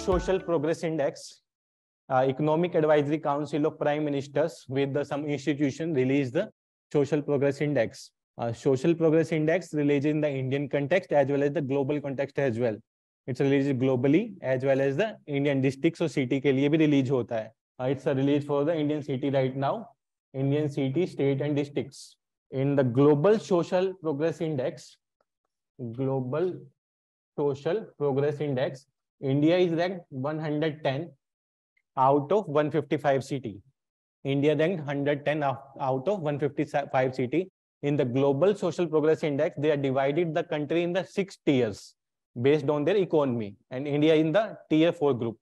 social progress index, Economic Advisory Council of Prime Ministers with some institution released the social progress index. Social progress index released in the Indian context as well as the global context as well. It's released globally as well as the Indian districts or city के लिए भी release होता है. It's a release for the Indian city right now, Indian city, state and districts. In the global social progress index, India is ranked 110 out of 155 city. India ranked 110 out of 155 city. In the global social progress index, they are divided the country in the 6 tiers based on their economy, and India in the tier 4 group.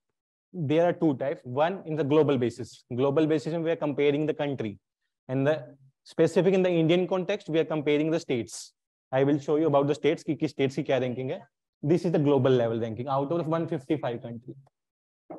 There are 2 types. One in the global basis. Global basis, we are comparing the country, and the specific in the Indian context, we are comparing the states. I will show you about the states. कि states की क्या ranking है. This is the global level ranking out of 155 country.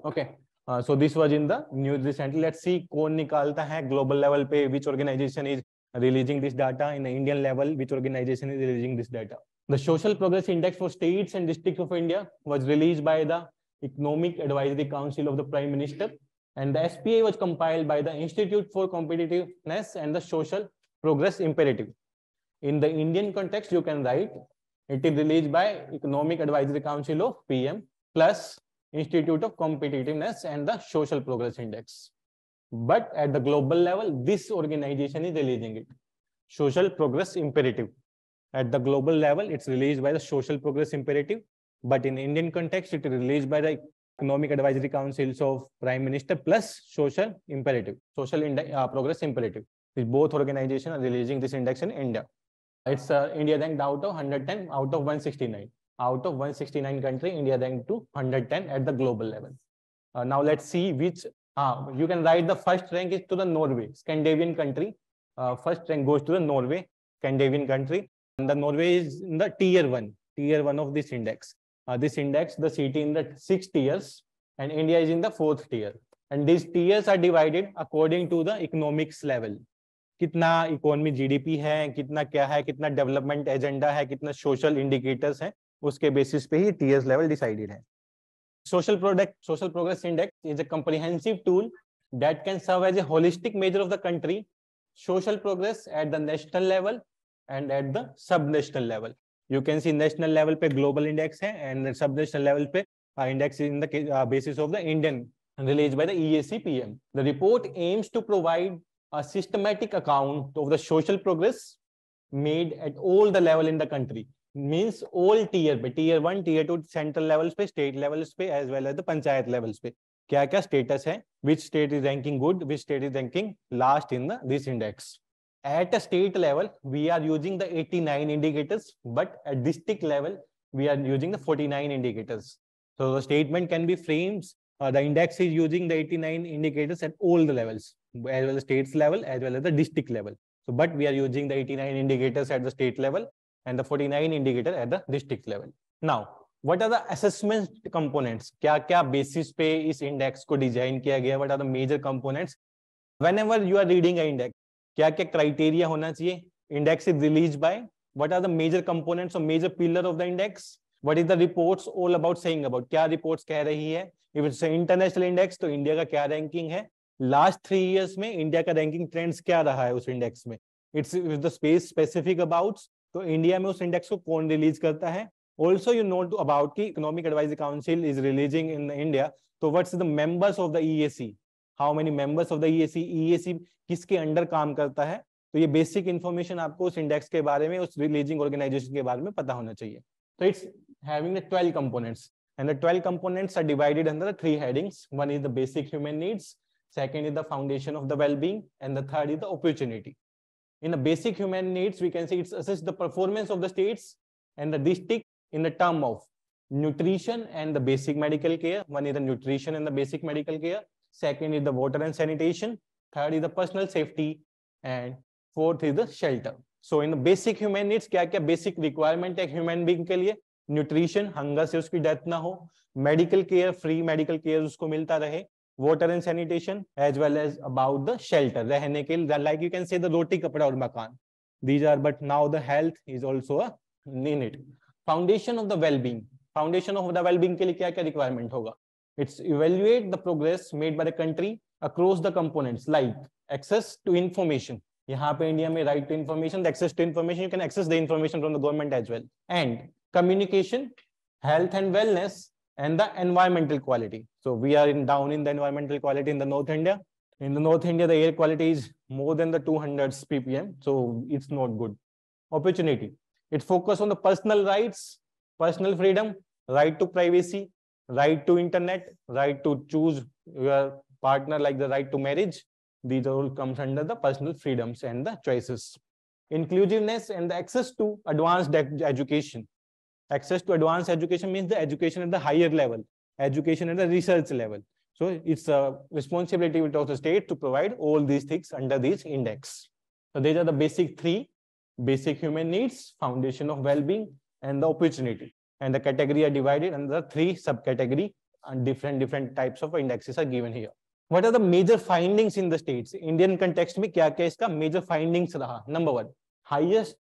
Okay. So this was in the news recently. Let's see कौन निकालता है global level पे, which organization is releasing this data. In the Indian level, which organization is releasing this data. The Social Progress Index for states and districts of India was released by the Economic Advisory Council of the Prime Minister, and the SPA was compiled by the Institute for Competitiveness and the Social Progress Imperative. In the Indian context, you can write it is released by Economic Advisory Council of PM plus Institute of Competitiveness and the Social Progress Index. But at the global level, this organization is releasing it. Social Progress Imperative. At the global level, it's released by the Social Progress Imperative. But in Indian context, it is released by the Economic Advisory Councils of Prime Minister plus Social Imperative, Social Progress Imperative. These both organizations are releasing this index in India. It's India ranked out of 110 out of 169. Out of 169 country, India ranked to 110 at the global level. Now let's see which. You can write the first rank is to the Norway, Scandinavian country. First rank goes to the Norway, Scandinavian country. And the Norway is in the tier 1 of this index. This index, the city in the 6 tiers, and India is in the 4th tier. And these tiers are divided according to the economics level. कितना economy GDP है, कितना क्या है, कितना development agenda है, कितना social indicators हैं, उसके बेसिस पे ही टीयर्स लेवल डिसाइडेड है. Social Progress Index is a comprehensive tool that can serve as a holistic measure of the country social progress at the national level and at the sub-national level. You can see national level पे global index है and sub-national level पे index in the basis of the Indian released by the EAC-PM. The report aims to provide a systematic account of the social progress made at all the level in the country. Means all tier पे, tier 1, tier 2, central levels पे, state levels पे, as well as the panchayat levels पे क्या क्या status है, which state is ranking good, which state is ranking last in this index. At a state level, we are using the 89 indicators, but at district level, we are using the 49 indicators. So the statement can be framed. The index is using the 89 indicators at all the levels, as well as states level, as well as the district level. So, but we are using the 89 indicators at the state level and the 49 indicator at the district level. Now, what are the assessment components? क्या basis पे इस index को design किया गया? What are the major components? Whenever you are reading an index, क्या criteria होना चाहिए? Index is released by. What are the major components or major pillar of the index? What is the reports all about saying about? क्या reports कह रही है? If it's an international index, तो India का क्या ranking है? Last 3 years में India का ranking trends क्या रहा है उस index में? It's the space specific about. तो इंडिया में उस इंडेक्स को कौन रिलीज करता है? Also you know about कि Economic Advisory Council is releasing in India. तो what's the members of the EAC? How many members of the EAC? EAC किसके अंडर काम करता है? तो ये बेसिक इंफॉर्मेशन आपको उस इंडेक्स के बारे में, उस रिलीजिंग ऑर्गेनाइजेशन के बारे में पता होना चाहिए. So it's having the 12 components, and the 12 components are divided under the 3 headings. One is the basic human needs, second is the foundation of the well-being, and the third is the opportunity. In the basic human needs, we can say it's assess the performance of the states and the district in the term of nutrition and the basic medical care. One is the nutrition and the basic medical care. Second is the water and sanitation. Third is the personal safety. And fourth is the shelter. So in the basic human needs, क्या basic requirement है human being के लिए? Nutrition, hunger से उसकी death ना हो. Medical care, free medical care उसको मिलता रहे. Water and sanitation, as well as about the shelter. रहने के लिए, like you can say the roti, kapda और मकान. These are, but now the health is also a in it. Foundation of the well-being. Foundation of the well-being के लिए क्या requirement होगा? It's evaluate the progress made by the country across the components like access to information. यहाँ पे India में right to information, the access to information, you can access the information from the government as well. And communication, health and wellness, and the environmental quality. So we are down in the environmental quality in the North India. In the North India, the air quality is more than the 200 ppm, so it's not good. Opportunity, it focuses on the personal rights, personal freedom, right to privacy, right to internet, right to choose your partner, like the right to marriage. These all comes under the personal freedoms and the choices. Inclusiveness and the access to advanced education. Access to advanced education means the education at the higher level, education at the research level. So it's a responsibility of the state to provide all these things under this index. So these are the basic three: basic human needs, foundation of well-being, and the opportunity. And the category are divided under three subcategory, and different types of indexes are given here. What are the major findings in the states? Indian context में क्या क्या इसका major findings रहा? Number one, highest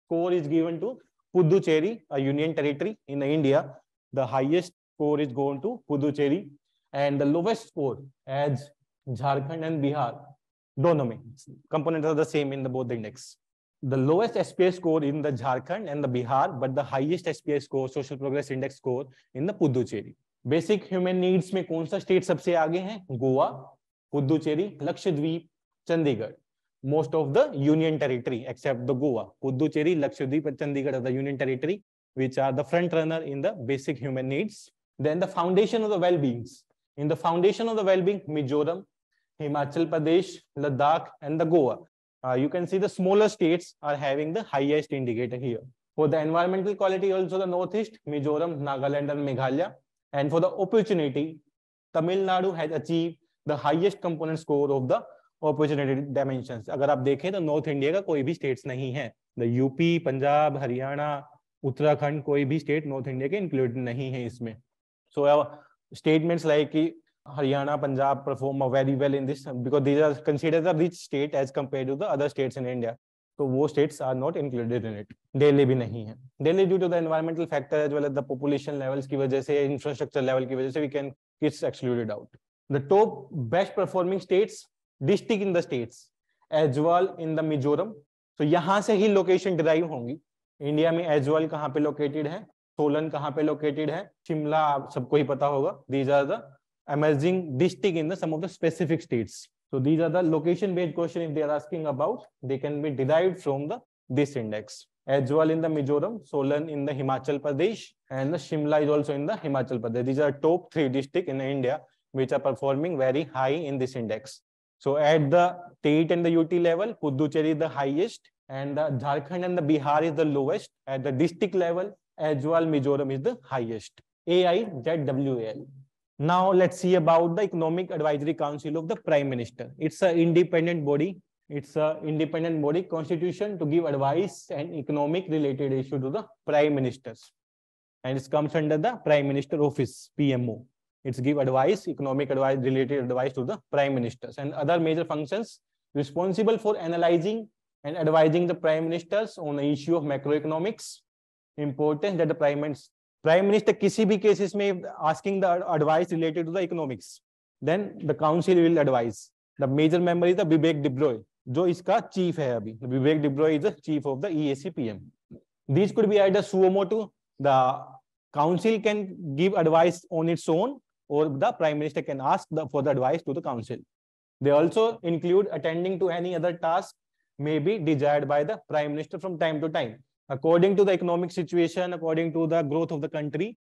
score is given to Puducherry, a union territory in India. The highest score is going to Puducherry, and the lowest score as Jharkhand and Bihar. दोनों में components are the same in the both index. The lowest SPI score in the Jharkhand and the Bihar, but the highest SPI score, social progress index score, in the Puducherry. Basic human needs में कौन सा state सबसे आगे है? Goa, Puducherry, Lakshadweep, Chandigarh. Most of the union territory except the Goa, Puducherry, Lakshadweep, and Chandigarh are the union territory which are the front runner in the basic human needs. Then the foundation of the well-beings. In the foundation of the well-being, Mizoram, Himachal Pradesh, Ladakh, and the Goa. You can see the smaller states are having the highest indicator here. For the environmental quality, also the Northeast, Mizoram, Nagaland, and Meghalaya. And for the opportunity, Tamil Nadu has achieved the highest component score of the opportunity dimensions. अगर आप देखें तो north India का कोई भी states नहीं है. The UP, Punjab, Haryana, Uttarakhand, कोई भी स्टेट नॉर्थ इंडिया के इंक्लूडेड नहीं है इसमें. So statements like Haryana, Punjab perform very well in this because these are considered a rich state as compared to the other states in India. So वो states are not included in it. Delhi भी नहीं है. Delhi due to the environmental factor as well as the population levels की वजह से, infrastructure level की वजह से, we can it's excluded out. The top best performing states, district in the states, Aizawl in the Mizoram. So यहाँ से ही location derive होंगी. India में Aizawl कहाँ पे located है, सोलन कहाँ पे located है, शिमला आप सबको ही पता होगा. These are the emerging district in the some of the specific states. So these are the location based question if they are asking about, they can be derived from the this index. Aizawl in the Mizoram, Solan in the Himachal Pradesh, and the Shimla is also in the Himachal Pradesh. These are top 3 districts in India which are performing very high in this index. So at the state and the UT level, Puducherry is the highest, and the Jharkhand and the Bihar is the lowest. At the district level, Aizawl, Mizoram is the highest. AIZWAL. Now let's see about the Economic Advisory Council of the Prime Minister. It's an independent body. It's an independent body constitution to give advice and economic related issue to the Prime Ministers. And it comes under the Prime Minister Office, PMO. It's give advice, economic advice, related advice to the Prime Ministers. And other major functions responsible for analyzing and advising the Prime Ministers on the issue of macroeconomics. Important that the Prime Minister किसी भी cases में asking the advice related to the economics, then the council will advise. The major member is the Vivek Debroy, जो इसका chief है अभी. Vivek Debroy is the chief of the EAC-PM. These could be either suo motu, the council can give advice on its own, or the Prime Minister can ask for the advice to the council. They also include attending to any other task may be desired by the Prime Minister from time to time. According to the economic situation, according to the growth of the country,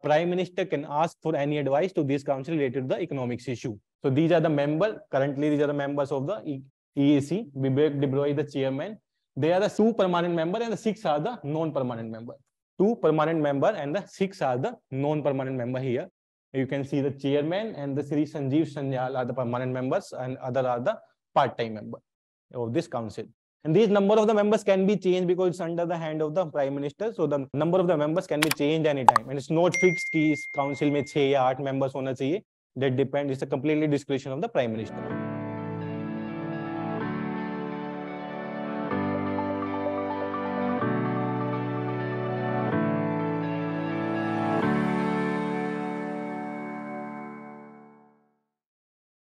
Prime Minister can ask for any advice to this council related to the economics issue. So these are the members. Currently, these are the members of the EAC. Vivek Debroy is the chairman. They are the 2 permanent members and the 6 are the non-permanent members. 2 permanent members and the 6 are the non-permanent members here. You can see the chairman and the Sri Sanjeev Sanyal are the permanent members and other are the part-time members of this council. And these number of the members can be changed because it's under the hand of the Prime Minister. So the number of the members can be changed anytime. And it's not fixed कि इस council में 6 या 8 members होना चाहिए. That depends. It's a completely discretion of the Prime Minister.